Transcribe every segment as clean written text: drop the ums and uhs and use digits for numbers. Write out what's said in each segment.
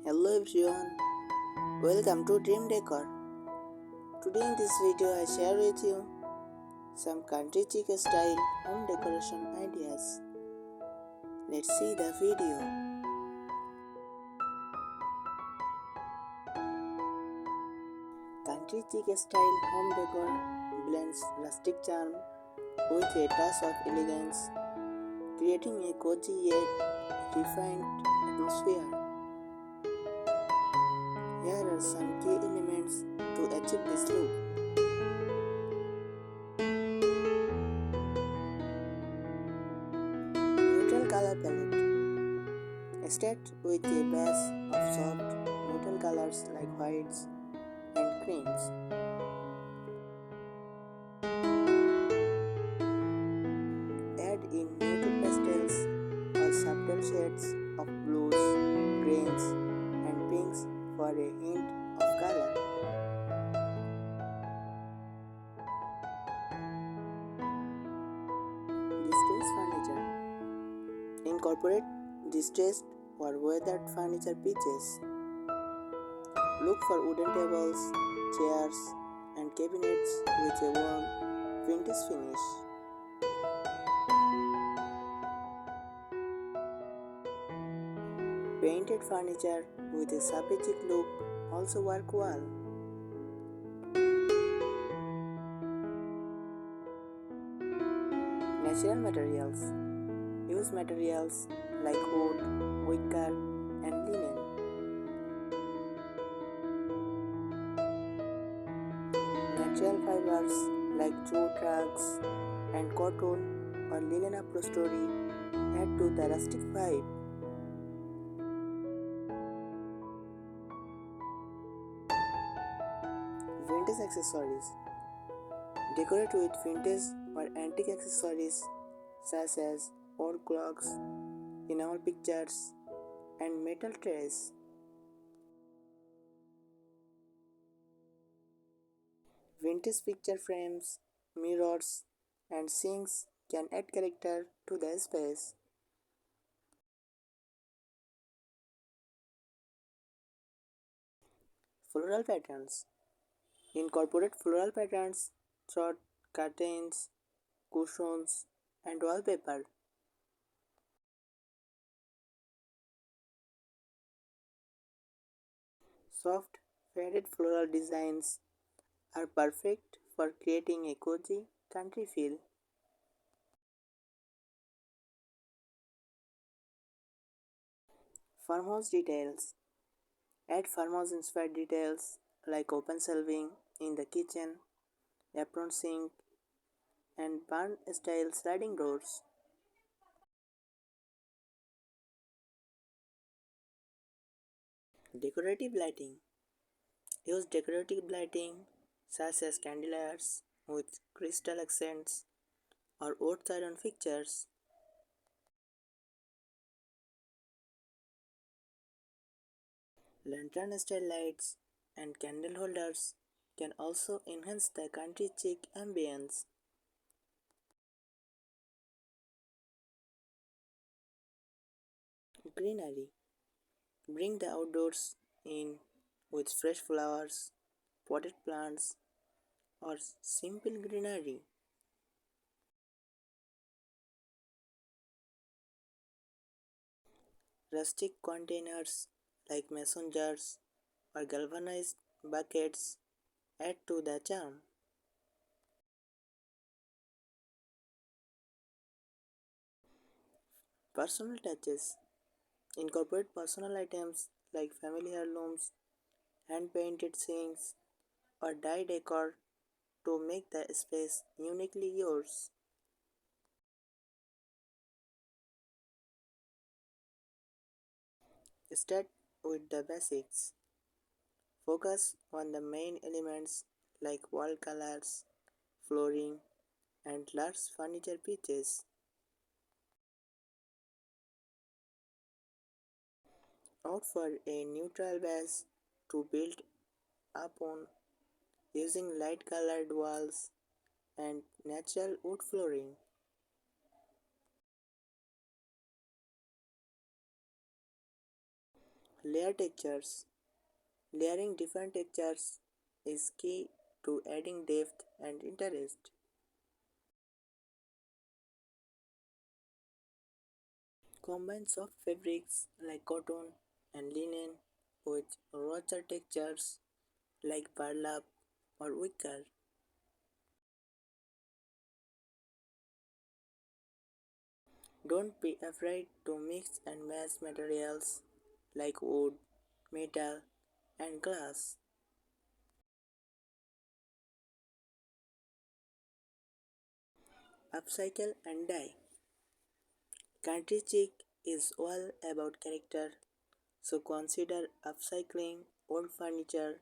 Hello everyone, welcome to Dream Decor. Today in this video I share with you some country chic style home decoration ideas. Let's see the video. Country chic style home decor blends rustic charm with a touch of elegance, creating a cozy yet refined atmosphere. Here are some key elements to achieve this look. Neutral color palette. Start with a base of soft, neutral colors like whites and creams. Add in muted pastels or subtle shades of blues, greens, and pinks for a hint of color. Distressed furniture. Incorporate distressed or weathered furniture pieces. Look for wooden tables, chairs, and cabinets with a warm, vintage finish. Painted furniture with a shabby chic look also work well. Natural materials. Use materials like wood, wicker, and linen. Natural fibers like jute rugs and cotton or linen upholstery add to the rustic vibe. Vintage accessories. Decorate with vintage or antique accessories such as old clocks, enamel pictures, and metal trays. Vintage picture frames, mirrors, and sinks can add character to the space. Floral patterns. Incorporate floral patterns throughout curtains, cushions, and wallpaper. Soft, faded floral designs are perfect for creating a cozy country feel. Farmhouse details. Add farmhouse inspired details like open shelving in the kitchen, apron sink, and barn style sliding doors. Decorative lighting. Use decorative lighting such as candeliers with crystal accents or wood iron fixtures. Lantern style lights and candle holders can also enhance the country chic ambience. Greenery. Bring the outdoors in with fresh flowers, potted plants, or simple greenery. Rustic containers like mason jars or galvanized buckets add to the charm. Personal touches. Incorporate personal items like family heirlooms, hand painted sinks, or dye decor to make the space uniquely yours. Start with the basics. Focus on the main elements like wall colors, flooring, and large furniture pieces. Opt for a neutral base to build upon using light colored walls and natural wood flooring. Layer textures. Layering different textures is key to adding depth and interest. Combine soft fabrics like cotton and linen with richer textures like burlap or wicker. Don't be afraid to mix and match materials like wood, metal, and glass. Upcycle and dye. Country chic is all about character, so consider upcycling old furniture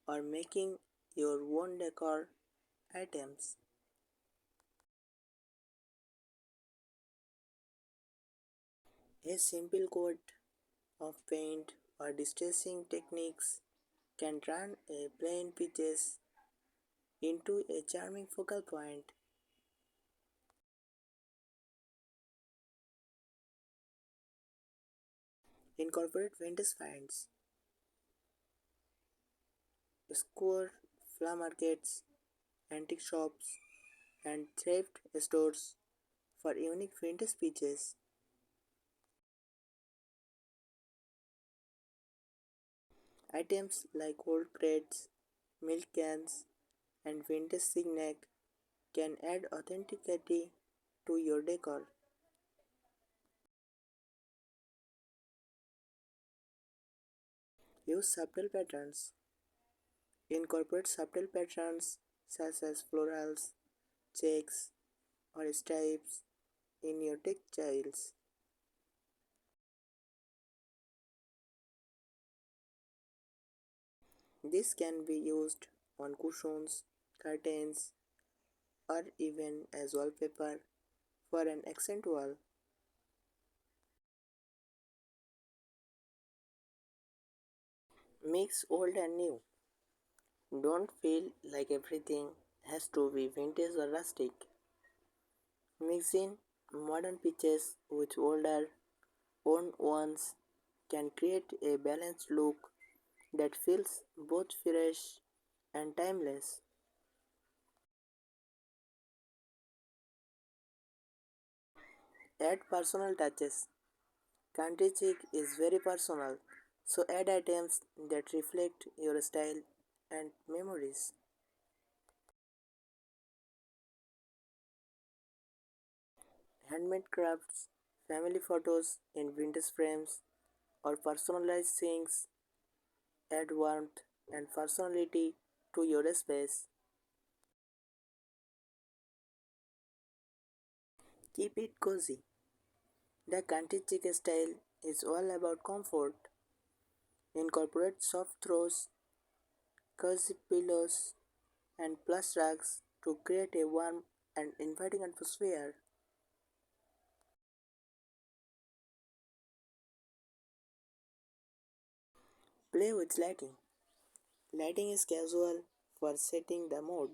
or making your own decor items. A simple coat of paint or distressing techniques can turn a plain pieces into a charming focal point. Incorporate vintage finds, score flea markets, antique shops, and thrift stores for unique vintage pieces. Items like old plates, milk cans, and vintage signet can add authenticity to your decor. Use subtle patterns. Incorporate subtle patterns such as florals, checks, or stripes in your textiles. This can be used on cushions, curtains, or even as wallpaper for an accent wall. Mix old and new. Don't feel like everything has to be vintage or rustic. Mixing modern pieces with older, owned ones can create a balanced look that feels both fresh and timeless. Add personal touches. Country chic is very personal, so add items that reflect your style and memories. Handmade crafts, family photos in vintage frames, or personalized things add warmth and personality to your space. Keep it cozy. The country chic style is all about comfort. Incorporate soft throws, cozy pillows, and plush rugs to create a warm and inviting atmosphere. Play with lighting. Lighting is casual for setting the mood.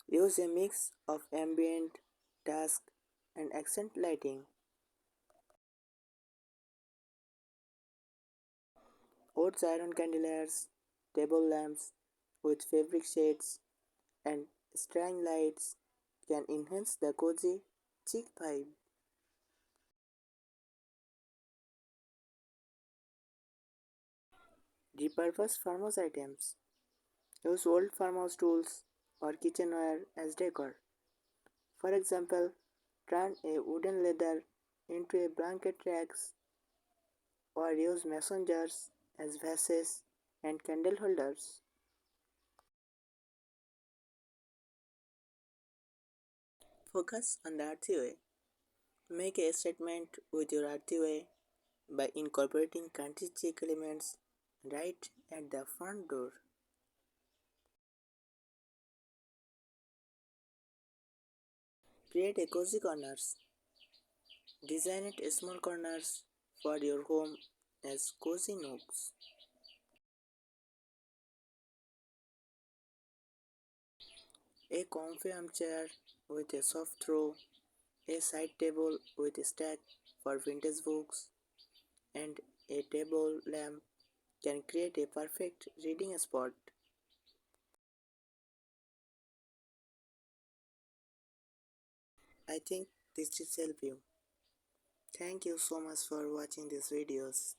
Use a mix of ambient, dusk, and accent lighting. Oats iron candeliers, table lamps with fabric shades, and string lights can enhance the cozy, chic vibe. Repurpose farmhouse items. Use old farmhouse tools or kitchenware as decor. For example, turn a wooden ladder into a blanket racks or use mason jars as vases and candle holders. Focus on the earthy way. Make a statement with your earthy way by incorporating country chic elements right at the front door. Create a cozy corners. Design it small corners for your home as cozy nooks. A comfy armchair with a soft throw, a side table with a stack for vintage books, and a table lamp can create a perfect reading spot. I think this will help you. Thank you so much for watching these videos.